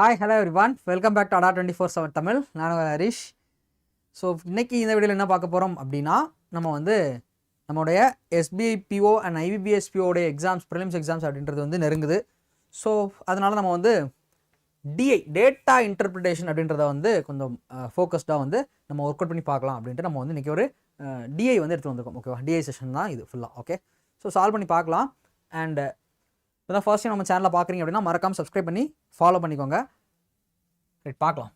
Hi hello everyone, welcome back to அடா 24/7 தமிழ். நான் Harish. So இன்னைக்கு இந்த வீடியோவில் என்ன பார்க்க போகிறோம் அப்படின்னா, நம்ம வந்து நம்மளுடைய SBI PO and IBPS PO உடைய எக்ஸாம்ஸ், ப்ரிலிம்ஸ் எக்ஸாம்ஸ் அப்படின்றது வந்து நெருங்குது. ஸோ அதனால் நம்ம வந்து டேட்டா இன்டர்பிரிட்டேஷன் அப்படின்றத வந்து கொஞ்சம் ஃபோக்கஸ்டாக வந்து நம்ம ஒர்க் அவுட் பண்ணி பார்க்கலாம் அப்படின்ட்டு நம்ம வந்து இன்றைக்கி ஒரு டிஐ வந்து எடுத்து வந்திருக்கோம். ஓகேவா, டிஐ செஷன் தான் இது ஃபுல்லாக. ஓகே, ஸோ சால்வ் பண்ணி பார்க்கலாம். அண்ட் இப்போ தான் ஃபர்ஸ்ட் டைம் நம்ம சேனலில் பார்க்குறீங்க அப்படின்னா மறக்காமல் சப்ஸ்கிரைப் பண்ணி ஃபாலோ பண்ணிக்கோங்க. ரைட், பார்க்கலாம்.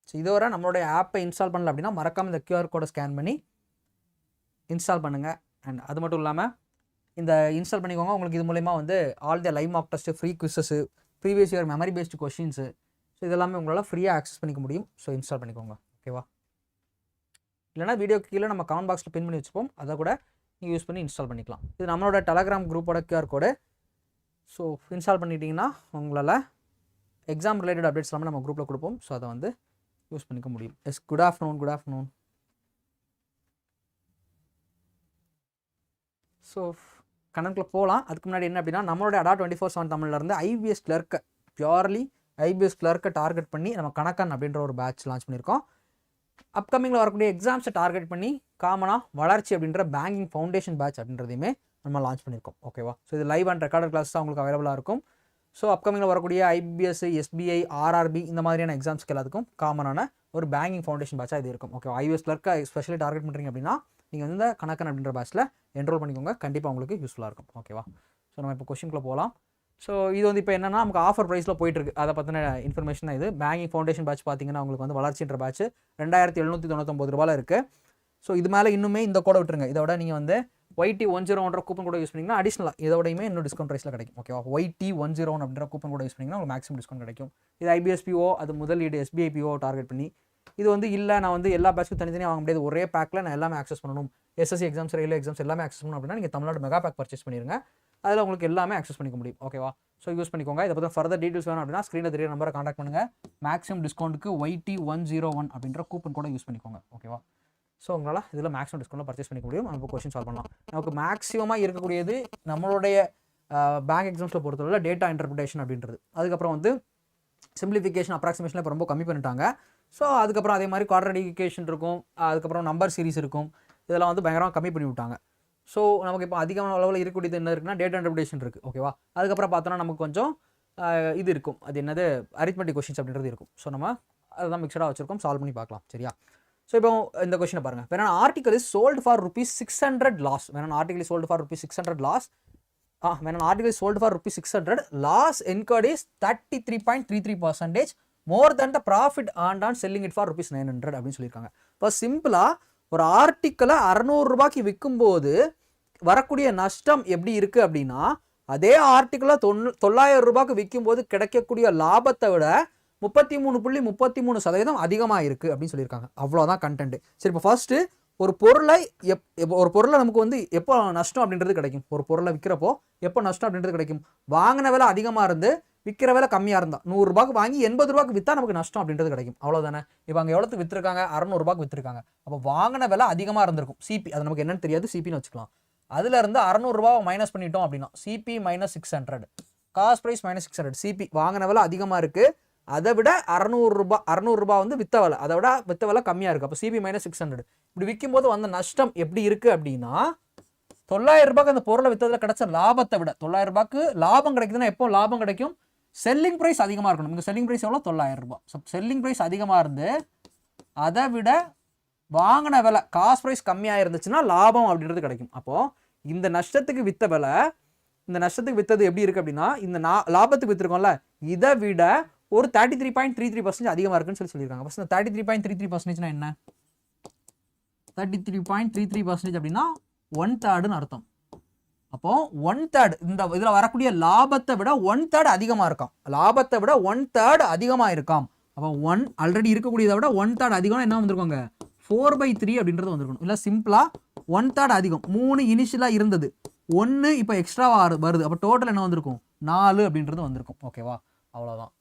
ஸோ இதுவரை நம்மளுடைய ஆப்பை இன்ஸ்டால் பண்ணல அப்படின்னா மறக்காமல் இந்த QR கோடை ஸ்கேன் பண்ணி இன்ஸ்டால் பண்ணுங்கள். அண்ட் அது மட்டும் இல்லாமல் இந்த இன்ஸ்டால் பண்ணிக்கோங்க. உங்களுக்கு இது மூலமா வந்து all the live mark test, free quizzes, previous year memory based questions, so இதெல்லாமே உங்களால் ஃப்ரீயாக ஆக்சஸ் பண்ணிக்க முடியும். ஸோ இன்ஸ்டால் பண்ணிக்கோங்க. ஓகேவா, இல்லைனா வீடியோக்கு கீழே நம்ம கமெண்ட் பாக்ஸில் பின் பண்ணி வச்சுப்போம், அதை கூட நீங்கள் யூஸ் பண்ணி இன்ஸ்டால் பண்ணிக்கலாம். இது நம்மளோட டெலகிராம் குரூப்போட QR கோடு. ஸோ இன்ஸ்டால் பண்ணிட்டீங்கன்னா உங்களால் எக்ஸாம் ரிலேட்டட் அப்டேட்ஸ் எல்லாமே நம்ம குரூப்பில் கொடுப்போம். ஸோ அதை வந்து யூஸ் பண்ணிக்க முடியும். Good afternoon. ஸோ கணக்கில் போகலாம். அதுக்கு முன்னாடி என்ன அப்படின்னா, நம்மளோட அடா 24/7 தமிழ்லேருந்து IBS கிளர்க்கை, பியூர்லி IBS கிளர்க்கை டார்கெட் பண்ணி நம்ம கணக்கன் அப்படின்ற ஒரு பேட்ச் லான்ச் பண்ணியிருக்கோம். அப்கமிங்கில் வரக்கூடிய எக்ஸாம்ஸை டார்கெட் பண்ணி காமனாக வளர்ச்சி அப்படின்ற பேங்கிங் ஃபவுண்டேஷன் பேட்ச் அப்படின்றதையுமே நம்ம லான்ச் பண்ணியிருக்கோம். ஓகேவா, ஸோ இது லைவ் அண்ட் ரெக்கார்டட் கிளாஸ் தான் உங்களுக்கு அவைலபிளாக இருக்கும். ஸோ அப்கமிங்கில் வரக்கூடிய IBPS, SBI, RRB இந்த மாதிரியான எக்ஸாம்ஸ்க்கு எல்லாத்துக்கும் காமனான ஒரு பேங்கிங் ஃபவுண்டேஷன் பேட்சாக இது இருக்கும். ஓகே, IBS கிளர்க்கை ஸ்பெஷலி டார்கெட் பண்ணுறீங்க அப்படின்னா நீங்கள் வந்து கணக்கன் அப்படின்ற பேட்சில் என்ரோல் பண்ணிக்கோங்க. கண்டிப்பாக உங்களுக்கு யூஸ்ஃபுல்லாக இருக்கும். ஓகேவா, ஸோ நம்ம இப்போ கொஸ்டின்குள்ளே போகலாம். ஸோ இது வந்து இப்போ என்னன்னா, நமக்கு ஆஃபர் ப்ரைஸில் போயிட்டுருக்கு. அதை பற்றின இன்ஃபர்மேஷன் தான் இது. பேங்கிங் ஃபவுண்டேஷன் பேட்ச் பார்த்தீங்கன்னா உங்களுக்கு வந்து வளர்ச்சின்ற பேட்ச் 2799 ரூபாயில் இருக்குது. ஸோ இது மேலே இன்னுமே இந்த கோடை விட்டுருங்க. இதோட நீங்கள் வந்து YT101 கூப்பன் கூட யூஸ் பண்ணிங்கன்னா அடிஷனலாக இதோடையுமே இன்னும் டிஸ்கவுண்ட் ப்ரைஸில் கிடைக்கும். ஓகேவா, YT101 அப்படின்ற கூப்பன் கூட யூஸ் பண்ணிங்கன்னா உங்களுக்கு மேக்ஸிமம் டிஸ்கவுண்ட் கிடைக்கும். இது IBS PO, அது முதலீடு SBI PO டார்கெட் பண்ணி. இது வந்து இல்லை, நான் வந்து எல்லா பேட்சுக்கும் தனித்தனியாக வாங்க முடியாது, ஒரே பேக்கில் நான் எல்லாமே ஆக்சஸ் பண்ணணும், SSC எக்ஸாம்ஸ், ரயில்வே எக்ஸாம்ஸ் எல்லாமே ஆக்சஸ் பண்ணணும் அப்படின்னா நீங்கள் தமிழ்நாடு மெகா பேக் பர்ச்சேஸ் பண்ணிடுங்க. அதில் உங்களுக்கு எல்லாமே ஆக்சஸ் பண்ணிக்க முடியும். ஓகேவா, ஸோ யூஸ் பண்ணிக்கோங்க. இதை பற்றி ஃபர்தர் டீட்டெயில்ஸ் வேணும் அப்படின்னா ஸ்க்ரீனில் தெரிய நம்பரை கான்டாக்ட் பண்ணுங்கள். மேக்ஸிமம் டிஸ்கவுண்ட்டுக்கு YT101 அப்படின்ற கூப்பன் கூட யூஸ் பண்ணிக்கோங்க. ஓகேவா, ஸோ உங்களால் இதில் மேக்ஸிமம் டிஸ்கவுண்ட்டில் பர்ச்சேஸ் பண்ணிக்க முடியும். நம்ம கொஸ்டின் சால்வ் பண்ணலாம். நமக்கு மேக்ஸிமமாக இருக்கக்கூடியது நம்மளுடைய பேங்க் எக்ஸாம்ஸில் பொறுத்தவரை டேட்டா இன்டர்பிரிட்டேஷன் அப்படின்றது. அதுக்கப்புறம் வந்து சிம்பிளிஃபிகேஷன், அப்ராக்சிமேஷனில் இப்போ ரொம்ப கம்மி பண்ணிட்டாங்க. ஸோ அதுக்கப்புறம் அதே மாதிரி குவாட்ரடிஃபிகேஷன் இருக்கும், அதுக்கப்புறம் நம்பர் சீரிஸ் இருக்கும். இதெல்லாம் வந்து பயங்கரமாக கம்மி பண்ணி விட்டாங்க. ஸோ நமக்கு இப்போ அதிகமான அளவில் இருக்கக்கூடியது என்ன இருக்குன்னா டேட்டா இன்டர்பிரிட்டேஷன் இருக்குது. ஓகேவா, அதுக்கப்புறம் பார்த்தோன்னா நமக்கு கொஞ்சம் இது இருக்கும், அது என்னது arithmetic கொஷின்ஸ் அப்படின்றது இருக்கும். ஸோ நம்ம அதுதான் மிக்சடாக வச்சுருக்கோம், சால்வ் பண்ணி பார்க்கலாம். சரியா, ஸோ இப்போ இந்த கொஸ்டினை பாருங்கள். when an article is sold for ₹600 loss, when an article is sold for ₹600 loss, when an article is sold for ₹600, loss incurred is 33.33% more than the profit earned on selling it for ₹900 அப்படின்னு சொல்லியிருக்காங்க. இப்போ சிம்பிளாக ஒரு ஆர்டிக்கலை 600 ரூபாய்க்கு விற்கும்போது வரக்கூடிய நஷ்டம் எப்படி இருக்குது அப்படின்னா, அதே ஆர்டிக்கலை 900 ரூபாய்க்கு விற்கும்போது கிடைக்கக்கூடிய லாபத்தை விட 33.33% அதிகமாக இருக்குது அப்படின்னு சொல்லியிருக்காங்க. அவ்வளோதான் கண்டென்ட். சரி, இப்போ ஃபர்ஸ்ட்டு ஒரு பொருளை நமக்கு வந்து எப்போ நஷ்டம் அப்படின்றது கிடைக்கும்? ஒரு பொருளை விற்கிறப்போ எப்போ நஷ்டம் அப்படின்றது கிடைக்கும்? வாங்கின விலை அதிகமாக இருந்து விற்கிற விலை கம்மியாக இருந்தால் 100 ரூபாய்க்கு வாங்கி 80 ரூபாய்க்கு விற்றா நமக்கு நஷ்டம் அப்படின்றது கிடைக்கும். அவ்வளோதானே. இப்போ அங்கே எவ்வளோக்கு விற்றுருக்காங்க? 600 ரூபாய்க்கு விற்றுருக்காங்க. அப்போ வாங்கின விலை அதிகமாக இருந்திருக்கும். CP அது நமக்கு என்னன்னு தெரியாது, CPன்னு வச்சுக்கலாம். அதில் இருந்து 600 ரூபாவை மைனஸ் பண்ணிட்டோம் அப்படின்னா CP - 600, காஸ்ட் ப்ரைஸ் - 600, CP வாங்கின விலை அதிகமாக இருக்குது, அதை விட 600 ரூபா வந்து வித்த விலை, அதை விட வித்த விலை கம்மியாக இருக்குது. அப்போ CP - 600. இப்படி விற்கும்போது வந்த நஷ்டம் எப்படி இருக்குது அப்படின்னா, 900 ரூபாய்க்கு அந்த பொருளை விற்றதில் கிடைச்ச லாபத்தை விட 900 ரூபாய்க்கு லாபம் கிடைக்குதுன்னா எப்போ லாபம் கிடைக்கும்? செல்லிங் ப்ரைஸ் அதிகமாக இருக்கணும். இங்கே செல்லிங் ப்ரைஸ் எவ்வளோ? 900 ரூபாய். ஸோ செல்லிங் ப்ரைஸ் அதிகமாக இருந்து அதை விட வாங்கின விலை காஸ்ட் ப்ரைஸ் கம்மியாக இருந்துச்சுன்னா லாபம் அப்படின்றது கிடைக்கும். அப்போது இந்த நஷ்டத்துக்கு விற்ற விலை, இந்த நஷ்டத்துக்கு விற்றது எப்படி இருக்குது அப்படின்னா, இந்த லாபத்துக்கு விற்றுருக்கோம்ல இதை விட ஒரு 33.33% அதிகமாக இருக்குன்னு சொல்லியிருக்காங்க. ஃபஸ்ட் இந்த 33.33% என்ன? 33.33% அப்படின்னா 1/3 அர்த்தம். அப்போ 1/3 இந்த இதில் வரக்கூடிய லாபத்தை விட 1/3 அதிகமாக இருக்காம். லாபத்தை விட 1/3 அதிகமாக இருக்காம். அப்போ ஆல்ரெடி இருக்கக்கூடியதை விட 1/3 அதிகம்னா என்ன வந்திருக்கோங்க? 4/3 அப்படின்றது வந்திருக்கணும். இல்லை சிம்பிளாக 1/3 அதிகம். 3 இனிஷியலாக இருந்தது, 1 இப்போ எக்ஸ்ட்ராவாக வருது. அப்போ டோட்டல் என்ன வந்திருக்கும்? 4 அப்படின்றது வந்திருக்கும். ஓகேவா, அவ்வளோதான்.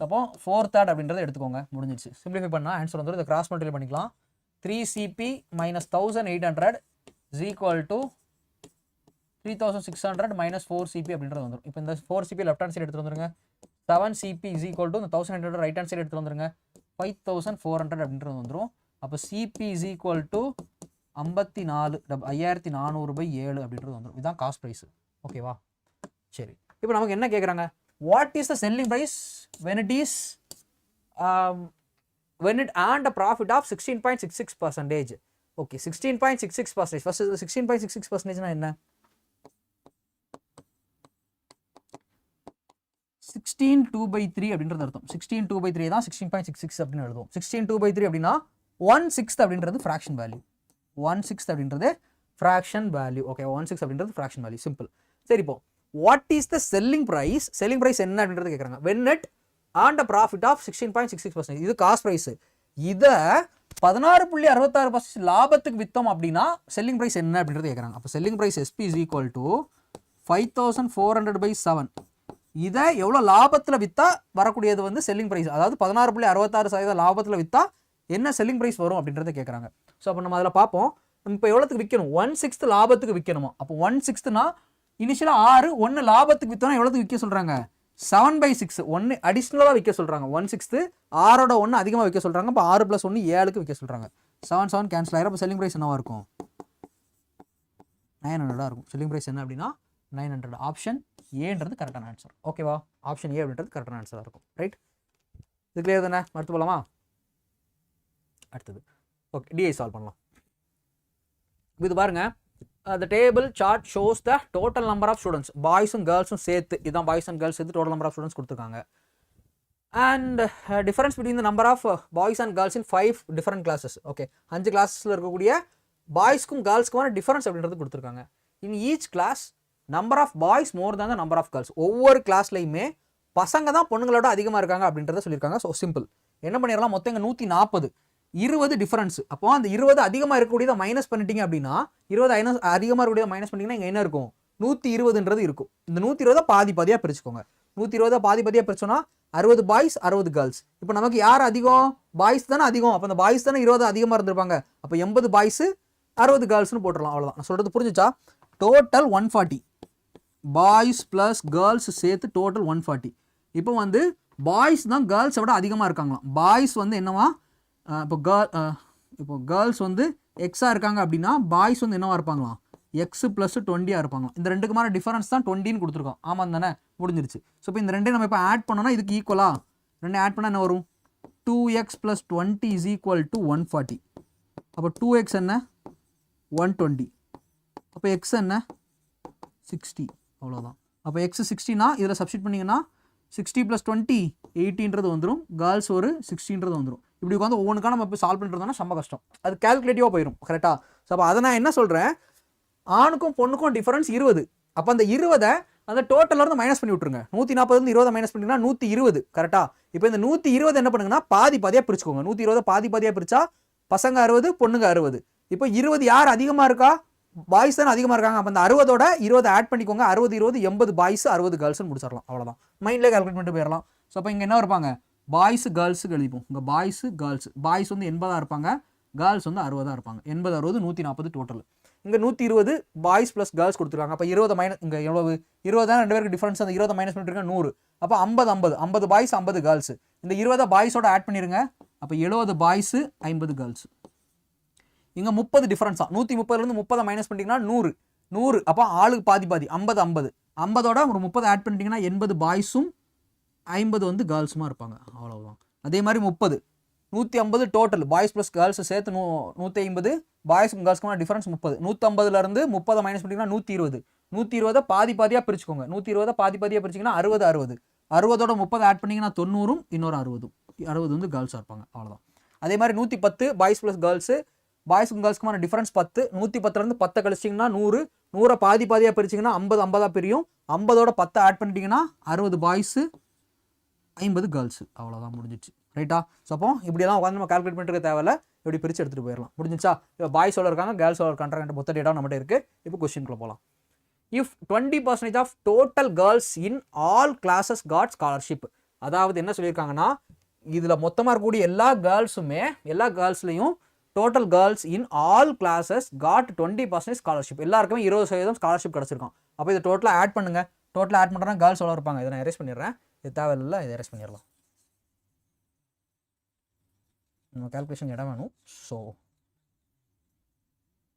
அப்போ 4/3 அப்படின்றத எடுத்துக்கோங்க, முடிஞ்சிச்சு. சிம்பிளிஃபை பண்ணால் ஆன்சர் வந்துடும். இதை கிராஸ் மல்டிப்ளை பண்ணிக்கலாம். 3CP - 1800 is equal to 3600 minus 4CP அப்படின்றது வந்துடும். இப்போ இந்த 4CP லெஃப்ட் ஹேண்ட் சைடு எடுத்து வந்துருங்க. 7CP is equal to இந்த 1800 ரைட் ஹேண்ட் சைடு எடுத்து வந்துருங்க. 5400 அப்படின்றது வந்துடும். அப்போ CP is equal to 54,400/7 அப்படின்றது வந்துடும். இதுதான் காஸ்ட் ப்ரைஸ். ஓகேவா? சரி, இப்போ நமக்கு என்ன கேட்குறாங்க, what is the selling price when it is when it earned a profit of 16.66%. Okay, 16.66%. First 16.66% என்ன? 16/2/3 அப்படின்றது அர்த்தம். 16/2/3 தான் 16.66 அப்படின்னு எழுதுவோம். 16/2/3 அப்படின்னா 1/6 அப்படின்றது ஃப்ராக்ஷன் வேல்யூ. 1/6 அப்படின்றது ஃப்ராக்ஷன் வேல்யூ. ஓகே, 1/6 அப்படின்றது ஃப்ராக்ஷன் வேல்யூ. சிம்பிள். சரி, இப்போ what is the selling price? Selling price என்ன அப்படின்றது கேட்குறாங்க. when it earned a profit of 16.66%. இது காஸ்ட் ப்ரைஸ். இதை 16.66% லாபத்துக்கு வித்தோம் அப்படின்னா செல்லிங் ப்ரைஸ் என்ன அப்படின்றது கேட்குறாங்க. அப்போ selling price SP is equal to 5400/7. இதை எவ்வளோ லாபத்தில் விற்றா வரக்கூடியது வந்து செல்லிங் ப்ரைஸ். அதாவது 16.66% லாபத்தில் விற்றா என்ன செல்லிங் ப்ரைஸ் வரும் அப்படின்றத கேட்குறாங்க. ஸோ அப்போ நம்ம அதில் பார்ப்போம். நம்ம இப்போ எவ்வளோத்துக்கு விற்கணும்? 1/6 லாபத்துக்கு விற்கணுமா? அப்போ 1/6னா இனிஷியலாக 6, 1 லாபத்துக்கு விற்றோன்னா எவ்வளோத்துக்கு விற்க சொல்கிறாங்க? 7/6. 1 அடிஷ்னலாக விற்க சொல்கிறாங்க. 1/6 6ஓட 1 அதிகமாக விற்க சொல்கிறாங்க. அப்போ 6 + 1 7க்கு விற்க சொல்கிறாங்க. 7 கேன்சல் ஆகிடும். அப்போ செல்லிங் ப்ரைஸ் என்னவா இருக்கும்? 900 இருக்கும். செல்லிங் ப்ரைஸ் என்ன அப்படின்னா 900. ஆப்ஷன் ஏன்றது கரெக்டான ஆன்சர். ஓகேவா? ஆப்ஷன் ஏ அப்படின்றது கரெக்டான ஆன்சராக இருக்கும். ரைட், இது கிளியர் தானே? அடுத்து போகலாமா? அடுத்தது ஓகே, டிஐ சால்வ் பண்ணலாம். இது பாருங்க, the table chart shows the total number of students, boys and girls சேர்த்து. இதுதான் boys and girls சேர்த்து total number of students கொடுத்துருக்காங்க. and difference between the number of boys and girls in 5 different classes. Okay, 5 கிளாஸஸில் இருக்கக்கூடிய பாய்ஸ்க்கும் கேர்ள்ஸ்க்குமான difference அப்படின்றது கொடுத்துருக்காங்க. in each class number of boys more than the number of girls. ஒவ்வொரு கிளாஸ்லையுமே பசங்க தான் பொண்ணுங்களோட அதிகமாக இருக்காங்க அப்படின்றத சொல்லியிருக்காங்க. So simple. என்ன பண்ணிடலாம், மொத்தம் இங்கே 140, 20 டிஃபரன்ஸ். அப்போ அந்த 20 அதிகமாக இருக்கக்கூடியதை மைனஸ் பண்ணிட்டீங்க அப்படின்னா, 20 அதிகமாக இருக்கக்கூடியதை மைனஸ் பண்ணிட்டீங்கன்னா இங்கே என்ன இருக்கும்? 120ன்றது இருக்கும். இந்த 120 பாதி பாதியாக பிரிச்சுக்கோங்க. 120 பாதி பாதியாக பிரிச்சோன்னா 60 பாய்ஸ் 60 கேர்ள்ஸ். இப்போ நமக்கு யார் அதிகம்? பாய்ஸ் தானே அதிகம். அப்போ அந்த பாய்ஸ் தானே 20 அதிகமாக இருந்திருப்பாங்க. அப்போ 80 பாய்ஸு 60 கேர்ள்ஸ்னு போட்டுடலாம். அவ்வளோதான். நான் சொல்கிறது புரிஞ்சுச்சா? டோட்டல் 140 பாய்ஸ் ப்ளஸ் கேர்ள்ஸ் சேர்த்து டோட்டல் 140. இப்போ வந்து பாய்ஸ் தான் கேர்ள்ஸை விட அதிகமாக இருக்காங்களாம். பாய்ஸ் வந்து என்னவா, இப்போ கேர்ள்ஸ் வந்து எக்ஸாக இருக்காங்க அப்படின்னா பாய்ஸ் வந்து என்னவா இருப்பாங்களாம்? எக்ஸ் + 20 இருப்பாங்களாம். இந்த ரெண்டுக்குமான டிஃபரன்ஸ் தான் 20ன்னு கொடுத்துருக்கோம். ஆமாம் தானே? முடிஞ்சிருச்சு. ஸோ இப்போ இந்த ரெண்டையும் நம்ம இப்போ ஆட் பண்ணோன்னா இதுக்கு ஈக்குவலாக ரெண்டு ஆட் பண்ணால் என்ன வரும்? 2x + 20 is equal to 140. அப்போ 2x என்ன? 120. அப்போ எக்ஸ் என்ன? 60. அவ்வளோதான். அப்போ எக்ஸ் 60னா இதில் சப்ஸ்டிட் பண்ணிங்கன்னா 60 + 20 80ன்றது வந்துடும். கேர்ள்ஸ் ஒரு 60ன்றது வந்துடும். இப்படி உட்காந்து ஒவ்வொன்றுக்காக நம்ம இப்போ சால்வ் பண்ணிட்டு ரொம்ப கஷ்டம். அது கேல்குலேட்டிவாக போயிடும். கரெக்டாக? ஸோ அப்போ அதை நான் என்ன சொல்கிறேன், ஆணுக்கும் பொண்ணுக்கும் டிஃபரன்ஸ் 20. அப்போ அந்த 20 அந்த டோட்டலிருந்து மைனஸ் பண்ணி விட்ருங்க. 140 20 மைனஸ் பண்ணிங்கன்னா 120. கரெக்டாக? இப்போ இந்த 120 என்ன பண்ணுங்கன்னா பாதி பாதியாக பிரிச்சுக்கோங்க. 120 பாதி பாதியாக பிரித்தா பசங்க 60 பொண்ணுங்க 60. இப்போ 20 யார் அதிகமாக இருக்கா? பாய்ஸ் தானே அதிகமாக இருக்காங்க. அப்போ அந்த 60ஓட 20 ஆட் பண்ணிக்கோங்க. 60 20 80 பாய்ஸ் 60 கேர்ள்ஸ்னு முடிச்சிடலாம். அவ்வளோதான். மைண்டில் கால்குலேட் பண்ணிட்டு போயிடலாம். ஸோ அப்போ இங்கே என்ன இருப்பாங்க? பாய்ஸ் கேர்ள்ஸுக்கு எழுதிப்போம். இங்கே பாய்ஸ் கேர்ள்ஸ். பாய்ஸ் வந்து 80 இருப்பாங்க, கேர்ள்ஸ் வந்து 60 இருப்பாங்க. 80 60 140 டோட்டல். இங்கே 120 பாய்ஸ் ப்ளஸ் கேர்ள்ஸ் கொடுத்துருக்காங்க. அப்போ 20 மைனஸ் இங்கே எவ்வளவு? 20 தான் ரெண்டு பேருக்கு டிஃபரன்ஸ். அந்த 20 மைனஸ் பண்ணிட்டு 100. அப்போ 50 பாய்ஸ் 50 கேர்ள்ஸ். இந்த 20 பாய்ஸோட ஆட் பண்ணிடுங்க. அப்போ 70 பாய்ஸு 50 கேர்ள்ஸ். இங்கே 30 டிஃபரன்ஸா? 130லேருந்து 30 மைனஸ் பண்ணிட்டீங்கன்னா 100. அப்போ ஆளுக்கு பாதி பாதி 50 50ஓட ஒரு 30 ஆட் பண்ணிட்டீங்கன்னா 80 பாய்ஸும் 50 வந்து கேர்ள்ஸுமா இருப்பாங்க. அவ்வளோதான். அதே மாதிரி 150 டோட்டல் பாய்ஸ் ப்ளஸ் கேர்ள்ஸ் சேர்த்து 150 பாய்ஸுக்கும் கேர்ள்ஸ்க்குமான டிஃபரன்ஸ் 30. 150லேருந்து 30 மைனஸ் பண்ணிட்டீங்கன்னா 120. 120 பாதி பாதியாக பிரிச்சுக்கோங்க. 120 பாதி பாதியாக பிரிச்சிங்கன்னா 60 60ஓட 30 ஆட் பண்ணிங்கன்னா 90ம் இன்னொரு 60 வந்து கேர்ள்ஸாக இருப்பாங்க. அவ்வளோதான். அதே மாதிரி 110 பாய்ஸ் ப்ளஸ் கேர்ள்ஸு பாய்ஸுக்கும் கேர்ள்ஸ்க்குமான டிஃபரன்ஸ் 10. 110லேருந்து 10 கழிச்சிங்கன்னா 100. 100 பாதி பாதியாக பிரிச்சிங்கன்னா 50 பிரியும். 50ஓட 10 ஆட் பண்ணிட்டீங்கன்னா 60 பாய்ஸு 50 கேர்ள்ஸு. அவ்வளோதான், முடிஞ்சிச்சு. ரைட்டா? ஸோ அப்போ இப்படியெல்லாம் உட்காந்து நம்ம கால்குலேட் பண்ணிட்டு தேவையில்ல, இப்படி பிரித்து எடுத்துகிட்டு போயிடலாம். முடிஞ்சிச்சா? இப்போ பாய்ஸோட இருக்காங்க, கேர்ள்ஸோட இருக்கான்ற மொத்த டேட்டா நம்மகிட்ட இருக்குது. இப்போ கொஸ்டின்குள்ளே போகலாம். If 20% of total girls in all classes got scholarship. அதாவது என்ன சொல்லியிருக்காங்கன்னா, இதில் மொத்தமாக இருக்கக்கூடிய எல்லா கேர்ள்ஸ்லையும் total girls in all classes got 20% scholarship. எல்லாருக்குமே 20% ஸ்காலர்ஷிப் கிடச்சிருக்கும். அப்போ இது டோட்டலாக ஆட் பண்ணுங்கள். டோட்டலாக ஆட் பண்ணுறேன்னா கேர்ள்ஸ் எவ்வளோ இருப்பாங்க? இதை நான் எரேஸ் பண்ணிடுறேன். இது தேவையில்லை, இதை எரேஸ் பண்ணிடலாம். நம்ம கால்குலேஷன் இடம் வேணும். ஸோ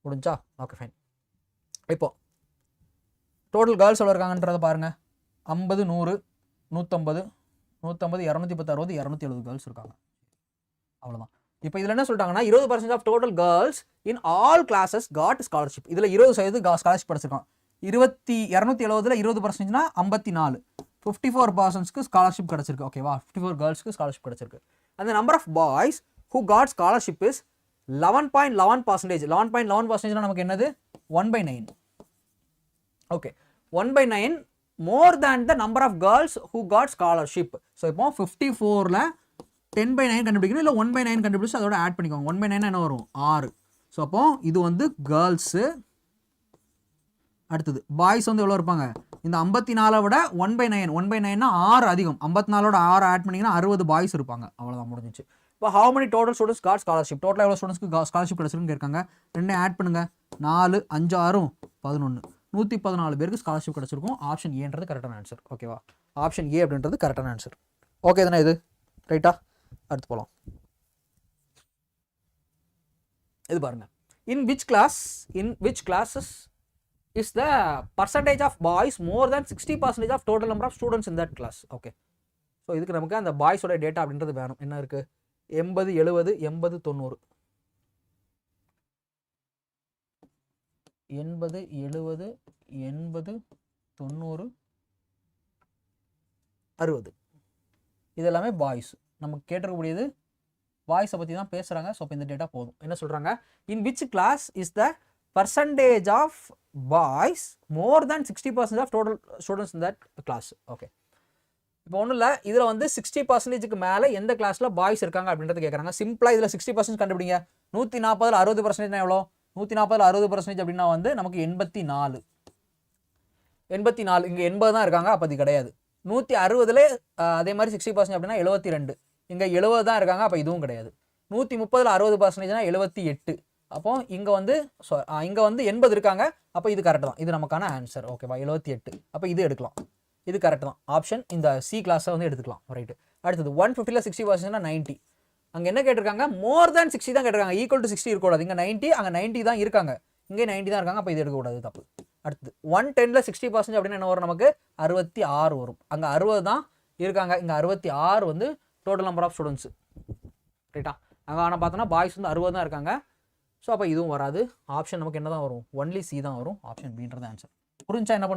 முடிஞ்சா ஓகே ஃபைன். இப்போ டோட்டல் கேர்ள்ஸ் எவ்வளோ இருக்காங்கன்றதை பாருங்கள். 50, 100, 150, 150, 210, 60, 270 கேர்ள்ஸ் இருக்காங்க. அவ்வளோதான். இப்போ இதில் என்ன சொல்லிட்டாங்கன்னா 20% of total girls in all classes got scholarship. இதில் 20% ஸ்காலர்ஷிப் படிச்சிருக்கோம். 270ல் 20%னா 54, 54%க்கு ஸ்காலர்ஷிப் கிடச்சிருக்கு. ஓகேவா? 54 கேர்ள்ஸ்க்கு ஸ்காலர்ஷிப் கிடச்சிருக்கு. அந்த number of boys who got scholarship is 11.11%. 11.11% நமக்கு என்னது? 1/9. Okay, 1/9 more than the number of girls who got scholarship. So இப்போ 54ல் 10/9 கண்டுபிடிக்கணும், இல்லை 1/9 கண்டுபிடிச்சு அதோட ஆட் பண்ணிக்கோங்க. 1/9 என்ன வரும்? 6. ஸோ அப்போ இது வந்து கேர்ள்ஸு. அடுத்தது பாய்ஸ் வந்து எவ்வளோ இருப்பாங்க? இந்த 54 விட 1/9, 1/9னா 6 அதிகம். 54ஓட 6 ஆட் பண்ணிங்கன்னா 60 பாய்ஸ் இருப்பாங்க. அவ்வளோதான், முடிஞ்சிச்சு. இப்போ how many total students got scholarship? டோட்டலாக எவ்வளோ ஸ்டூடெண்ட்ஸ்க்கு ஸ்காலர்ஷிப் கிடச்சிருக்குன்னு கேட்காங்க. 2 ஆட் பண்ணுங்கள். 4, 5, 6, 11, 114 பேருக்கு ஸ்காலர்ஷிப் கிடச்சிருக்கும். ஆப்ஷன் ஏன்றது கரெக்டான ஆன்சர். ஓகேவா? ஆப்ஷன் ஏ அப்படின்றது கரெக்டான ஆன்சர். ஓகே தானே இது? ரைட்டா? அடுத்து போகலாம். இது பாருங்க. In which classes is the percentage of boys more than 60% of total number of students in that class? Okay, so இதுக்கு நமக்கு அந்த பாய்ஸோட டேட்டா அப்படின்றது வேணும். என்ன இருக்குது? 80, 70, 80, 90. 80, 70, 80, 90, 60. இது எல்லாமே பாய்ஸ். நமக்கு கேட்டிருக்கக்கூடியது பாய்ஸை பற்றி தான் பேசுகிறாங்க. ஸோ இப்போ இந்த டேட்டா போதும். என்ன சொல்கிறாங்க? In which class is the percentage of boys more than 60% of total students in that class? Okay, இப்போ ஒன்றும் இல்லை. இதில் வந்து 60%க்கு மேலே எந்த கிளாஸில் பாய்ஸ் இருக்காங்க அப்படின்றது கேட்குறாங்க. சிம்பிளாக இதில் 60% கண்டுபிடிங்க. 140ல் 60% எவ்வளோ? 140ல் 60% அப்படின்னா வந்து நமக்கு 84. 84 இங்கே 80 தான் இருக்காங்க. அப்போ அது கிடையாது. 160ல் அதே மாதிரி 60% அப்படின்னா 72. இங்கே 70 தான் இருக்காங்க. அப்போ இதுவும் கிடையாது. 130ல் 60%னா 78. அப்போ இங்கே வந்து 80 இருக்காங்க. அப்போ இது கரெக்ட் தான். இது நமக்கான ஆன்சர். ஓகேவா? 78. அப்போ இது எடுக்கலாம். இது கரெக்ட் தான். ஆப்ஷன் இந்த சி கிளாஸை வந்து எடுத்துக்கலாம். ரைட்டு. அடுத்தது 150ல் 60%னா 90. அங்கே என்ன கேட்டிருக்காங்க? மோர் தேன் 60 தான் கேட்டிருக்காங்க. ஈக்குவல் டு 60 இருக்கக்கூடாது. இங்கே 90, அங்கே 90 தான் இருக்காங்க. இங்கே 90 தான் இருக்காங்க. அப்போ இது எடுக்கக்கூடாது, தப்பு. அடுத்தது 110ல் 60% அப்படின்னா என்ன வரும்? நமக்கு 66 வரும். அங்கே 60 தான் இருக்காங்க. இங்கே 66 வந்து டோட்டல் நம்பர் ஆஃப் ஸ்டூடெண்ட்ஸ். ரைட்டா? அங்கே ஆனால் பார்த்தோன்னா பாய்ஸ் வந்து 60 தான் இருக்காங்க. ஸோ அப்போ இதுவும் வராது. ஆப்ஷன் நமக்கு என்ன தான் வரும்? ஒன்லி சி தான் வரும். ஆப்ஷன் பின்றது ஆன்சர். புரிஞ்சா என்ன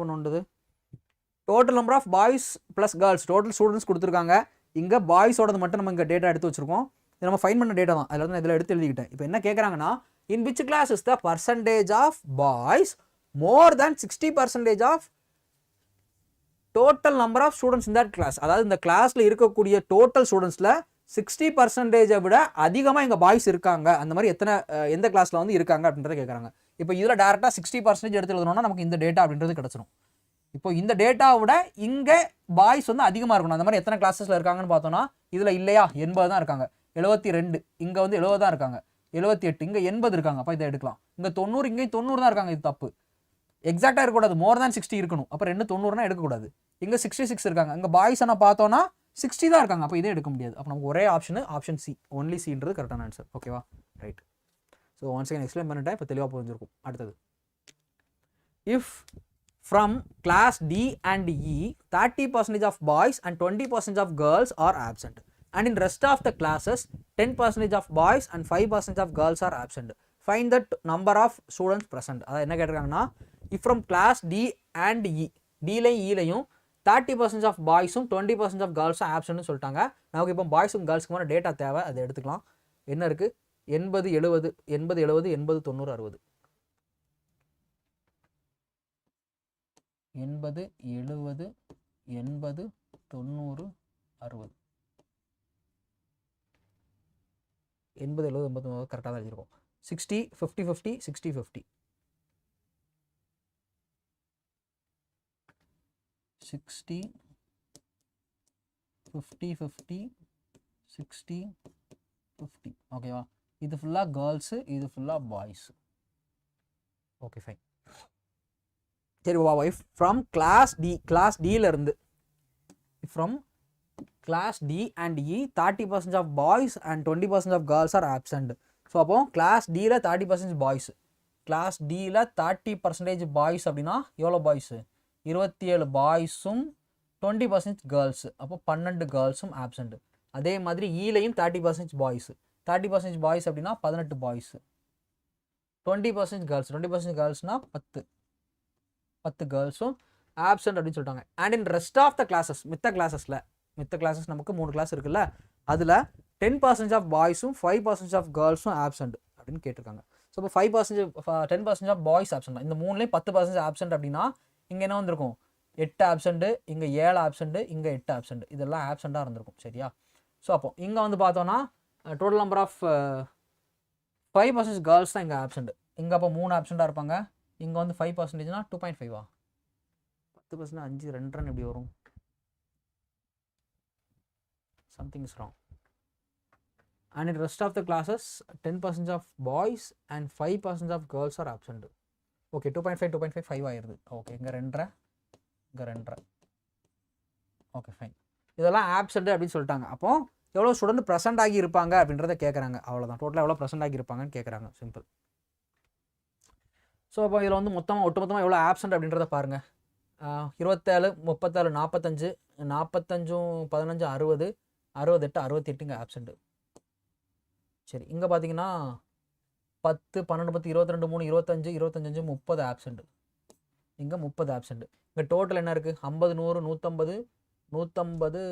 பண்ணுன்றது? Total number of boys plus girls total students கொடுத்துருக்காங்க. இங்கே பாய்ஸோடது மட்டும் நம்ம இங்கே டேட்டா எடுத்து வச்சிருக்கோம். இது நம்ம ஃபைன் பண்ண டேட்டா தான். அதில் வந்து இதில் எடுத்து எழுதிக்கிட்டேன். இப்போ என்ன கேட்குறாங்கன்னா, in which class is the percentage of boys more than 60% of total number of students in that class? அதாவது இந்த கிளாஸில் இருக்கக்கூடிய டோட்டல் ஸ்டூடெண்ட்ஸில் 60% விட அதிகமாக எங்கள் பாய்ஸ் இருக்காங்க. அந்த மாதிரி எந்த கிளாஸில் வந்து இருக்காங்க அப்படின்றத கேட்குறாங்க. இப்போ இதில் டேரெக்டாக 60% எடுத்து எழுதணும்னா நமக்கு இந்த டேட்டா அப்படின்றது கிடச்சிரும். இப்போ இந்த டேட்டாவை விட இங்கே பாய்ஸ் வந்து அதிகமாக இருக்கணும். அந்த மாதிரி எத்தனை கிளாஸஸில் இருக்காங்கன்னு பார்த்தோன்னா இதில் இல்லையா 80 தான் இருக்காங்க. 72 இங்கே வந்து 70 தான் இருக்காங்க. 78 இங்கே 80 இருக்காங்க. அப்போ இதை எடுக்கலாம். இங்கே 90 இங்கேயும் 90 தான் இருக்காங்க. இது தப்பு. எக்ஸாக்டாக இருக்கக்கூடாது. மோர் தேன் 60 இருக்கணும். அப்போ 2 90னா எடுக்கக்கூடாது. இங்கே 66 இருக்காங்க. இங்கே பாய்ஸ் நான் பார்த்தோன்னா 60 தான் இருக்காங்க. அப்போ இதே எடுக்க முடியாது. அப்போ நமக்கு ஒரே ஆப்ஷன் சி, ஒன்லி சின்றது கரெக்டான ஆன்சர். ஓகேவா? Right. So once again explain பண்ணிட்டேன். இப்போ தெளிவாக புரிஞ்சிருக்கும். அடுத்தது, if from class D and E 30% of boys and 20% of girls are absent, and in rest of the classes 10% of boys and 5% of girls are absent, find the number of students present. அதாவது என்ன கேட்டிருக்காங்கன்னா, if from class D and E, Dலையும் Eலையும் 30% of பாய்ஸும் 20% of girlஸும் ஆப்சன்ட்னு சொல்லிட்டாங்க. நமக்கு இப்போ பாய்ஸும் கேர்ள்ஸுக்குமான data தேவை. அதை எடுத்துக்கலாம். என்ன இருக்குது? 80, 70, 80, 70, 80, 90, 60. 80, 70, 80, 90, 60. 80, 70, 80 கரெக்டாக தான் எழுதியிருக்கோம். 60, 50, 50, 60, 50. 60, 50, 50, 60, 50. ஓகேவா? இது ஃபுல்லாக கேர்ள்ஸு, இது ஃபுல்லாக பாய்ஸ். Okay fine. சரி ஓகேவா. இஃப் ஃப்ரம் கிளாஸ் டியிலேருந்து from class D and E 30% of boys and 20% of girls are absent. So அப்போ கிளாஸ் டியில் 30% பாய்ஸ், கிளாஸ் டியில் 30% பாய்ஸ் அப்படின்னா எவ்வளோ பாய்ஸு? 27 பாய்ஸும் 20% கேர்ள்ஸு, அப்போ 12 கேர்ள்ஸும் ஆப்சண்ட். அதே மாதிரி ஈலையும் 30% பாய்ஸு, 30% பாய்ஸ் அப்படின்னா 18 பாய்ஸு, 20% கேர்ள்ஸ், 20% கேர்ள்ஸ்னால் 10 கேர்ள்ஸும் ஆப்சண்ட் அப்படின்னு சொல்லிட்டாங்க. And in rest of the classes, மித்த கிளாஸஸ் நமக்கு 3 கிளாஸ் இருக்குல்ல, அதில் 10% ஆஃப் பாய்ஸும் 5% ஆஃப் கேர்ள்ஸும் ஆப்சண்ட் அப்படின்னு கேட்டிருக்காங்க. ஸோ இப்போ 5% 10% ஆஃப் பாய்ஸ் ஆப்சண்ட், இந்த 3லேயும் 10% ஆப்சண்ட் அப்படின்னா இங்கே என்ன வந்திருக்கும்? 8 ஆப்சண்ட்டு, இங்கே 7 ஆப்சண்ட்டு, இங்கே 8 ஆப்சண்ட், இதெல்லாம் ஆப்சண்ட்டாக இருந்திருக்கும். சரியா? ஸோ அப்போ இங்கே வந்து பார்த்தோன்னா டோட்டல் நம்பர் ஆஃப் 5% கேர்ள்ஸ் தான் இங்கே ஆப்சண்ட். இங்கே அப்போ 3 ஆப்சண்ட்டாக இருப்பாங்க. இங்கே வந்து 5%னா 2.5 10% 5 2 ரன் எப்படி வரும்? Something is wrong. And in rest of the classes 10% of boys and 5% of girls are absent. Okay, 2.5 5 ஆயிருது. ஓகே, இங்கே 2 இங்கே 2. Okay fine. இதெல்லாம் ஆப்சண்ட் அப்படின்னு சொல்லிட்டாங்க. அப்போ எவ்வளோ ஸ்டூடெண்ட் ப்ரெசென்ட் ஆகி இருப்பாங்க அப்படின்றத கேட்குறாங்க. அவ்வளோதான், டோட்டலாக எவ்வளோ ப்ரெசென்ட் ஆகி இருப்பாங்கன்னு கேட்குறாங்க. சிம்பிள். ஸோ அப்போ இதில் வந்து ஒட்டுமொத்தமாக எவ்வளோ ஆப்சண்ட் அப்படின்றத பாருங்கள். 27 37 45 45 15 60 68 68 ஆப்சண்ட்டு. சரி, இங்கே பார்த்தீங்கன்னா 10 12 10 22 3 25 25 30 ஆப்சண்ட்டு. இங்கே 30 ஆப்சண்ட்டு. இங்கே டோட்டல் என்ன இருக்குது? 50 100 150 150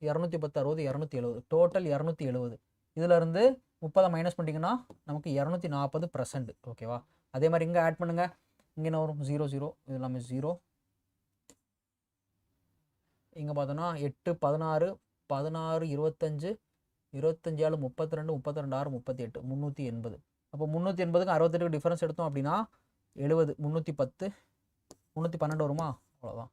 210 60 270, டோட்டல் 270. இதிலேருந்து 30 மைனஸ் பண்ணிட்டீங்கன்னா நமக்கு 240%. ஓகேவா? அதே மாதிரி இங்கே ஆட் பண்ணுங்கள். இங்கே என்ன வரும்? 0 0, இது எல்லாமே 0. இங்கே பார்த்தோன்னா 8 16 16 25 25 7 32 32 6 38 380. அப்போ 380க்கு 68 டிஃபரன்ஸ் எடுத்தோம் அப்படின்னா 70 310 312 வருமா? அவ்வளோதான்.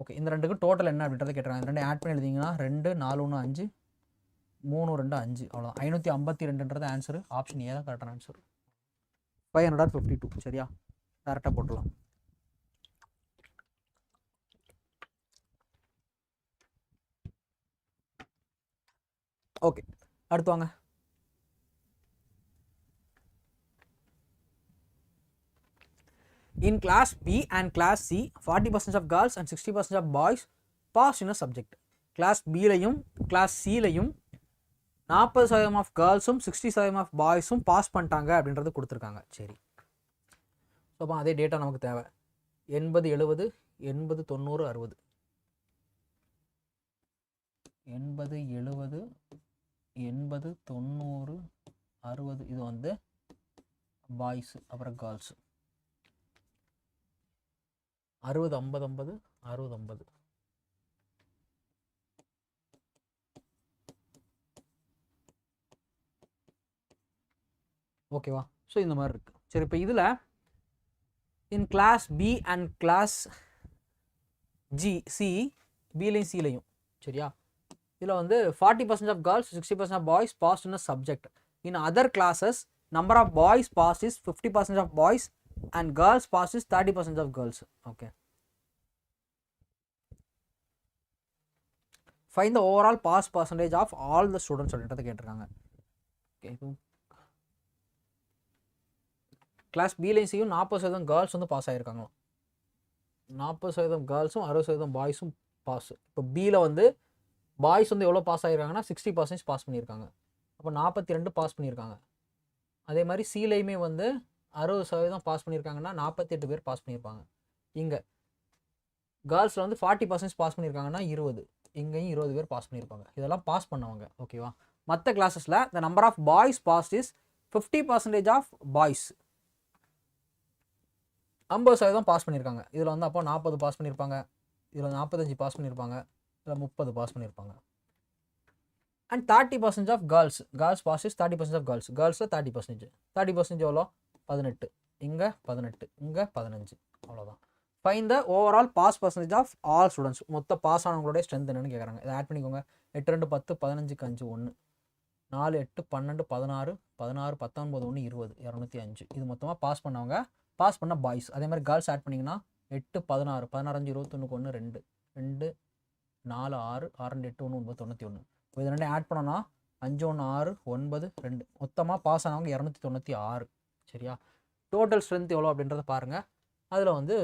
ஓகே, இந்த ரெண்டுக்கு டோட்டல் என்ன அப்படின்றத கேட்டுறாங்க. இந்த ரெண்டு ஆட் பண்ணி எழுதிங்கன்னா 2 4 1 5 3 2 5, அவ்வளோதான். 552ன்றது ஆன்சரு. ஆப்ஷன் ஏ தான் கரெக்டான ஆன்சர். 552. சரியா? டேரெக்டாக போட்டுடலாம். ஓகே, அடுத்து வாங்க. In class B and class C 40% of girls and 60% of boys passed in a subject. Class Bலையும் class Cலையும் 40% ஆஃப் கேர்ள்ஸும் 60% ஆஃப் பாய்ஸும் பாஸ் பண்ணிட்டாங்க அப்படின்றது கொடுத்துருக்காங்க. சரி, ஸோ அப்போ அதே டேட்டா நமக்கு தேவை. 80 70 80 90 60 80 70 80 90 60, இது வந்து பாய்ஸு. அப்புறம் கேர்ள்ஸு 60 50 50 60 50. ஓகேவா? ஸோ இந்த மாதிரி இருக்குது. சரி, இப்போ இதில் in class B and class C, பிலையும் சிலையும், சரியா, இதில் வந்து 40% of girls 60% of boys passed in a subject. In other classes number of boys passed is 50% of boys and girls passed is 30% of girls. Okay, find the overall pass percentage of all the students அப்படின்றத கேட்டிருக்காங்க. Okay, class பிலையும் சியும் 40% girls வந்து pass ஆகிருக்காங்களாம். 40% கேர்ள்ஸும் 60% பாய்ஸும் pass. இப்போ பியில் வந்து பாய்ஸ் வந்து எவ்வளோ பாஸ் ஆகிருக்காங்கன்னா 60% பாஸ் பண்ணியிருக்காங்க. அப்போ 42 பாஸ் பண்ணியிருக்காங்க. அதே மாதிரி சிலையுமே வந்து 60% பாஸ் பண்ணியிருக்காங்கன்னா 48 பேர் பாஸ் பண்ணியிருப்பாங்க. இங்கே கேர்ள்ஸில் வந்து 40% பாஸ் பண்ணியிருக்காங்கன்னா 20, இங்கேயும் 20 பேர் பாஸ் பண்ணியிருப்பாங்க. இதெல்லாம் பாஸ் பண்ணவங்க. ஓகேவா? மற்ற கிளாஸஸில் the number of boys passed is 50% of boys. 50% pass பண்ணியிருக்காங்க. இதில் வந்து அப்போ 40 பாஸ் பண்ணியிருப்பாங்க, இதில் 45 பாஸ் பண்ணியிருப்பாங்க, இதில் 30 பாஸ் பண்ணியிருப்பாங்க. And 30% of girls pass is 30% of கேர்ள்ஸில் 30% எவ்வளோ? 18, இங்கே 18, இங்கே 15, அவ்வளோதான். Find the overall pass percentage of all students. மொத்த பாஸ் ஆனவங்களுடைய ஸ்ட்ரென்த் என்னன்னு கேட்குறாங்க. இதை ஆட் பண்ணிக்கோங்க. 8 2 10 15 5 1 4 8 12 16 16 19 1 20 205. இது மொத்தமாக பாஸ் பண்ணவங்க பாஸ் பண்ண பாய்ஸ். அதே மாதிரி கேர்ள்ஸ் ஆட் பண்ணிங்கன்னா 8 16 16 5 21 1 2 2 4 6 6 2 8 1 9 91. இப்போ இது ரெண்டும் ஆட் பண்ணோன்னா 5 1 6 9 2 மொத்தமாக பாஸ் ஆனவங்க 296. சரியா? டோட்டல் ஸ்ட்ரென்த் எவ்வளோ அப்படின்றத பாருங்கள். அதில் வந்து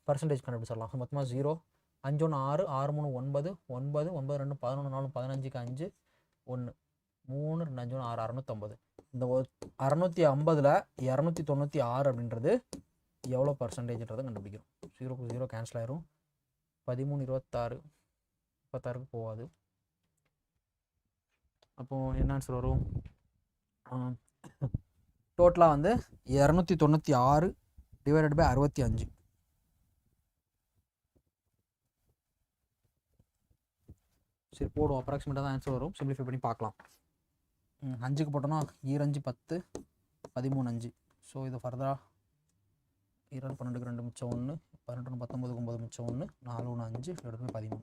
பர்சன்டேஜ் கண்டுபிடிச்சிடலாம். மொத்தமாக 0 5 1 6 6 3 9 9 9 2 11 4 15க்கு 5 1 3 2 5 1 6 650. இந்த 650ல் 296 அப்படின்றது எவ்வளோ பர்சன்டேஜ்ன்றதை கண்டுபிடிக்கிறோம். 0க்கு 0 கேன்சல் ஆயிரும். 13 26 36க்கு போகாது. அப்போது என்ன ஆன்சர் வரும்? டோட்டலாக வந்து 296 டிவைடட் பை 65. சரி போடுவோம். அப்ராக்சிமேட்டாக தான் ஆன்சர் வரும். சிம்பிளிஃபை பண்ணி பார்க்கலாம். 5க்கு போட்டோன்னா 2 5 10 13 5. ஸோ இது ஃபர்தராக 2 12க்கு 2 மிச்சம் 1 12 19 9 மிச்சம் 1 4 1 5 எடுத்து 13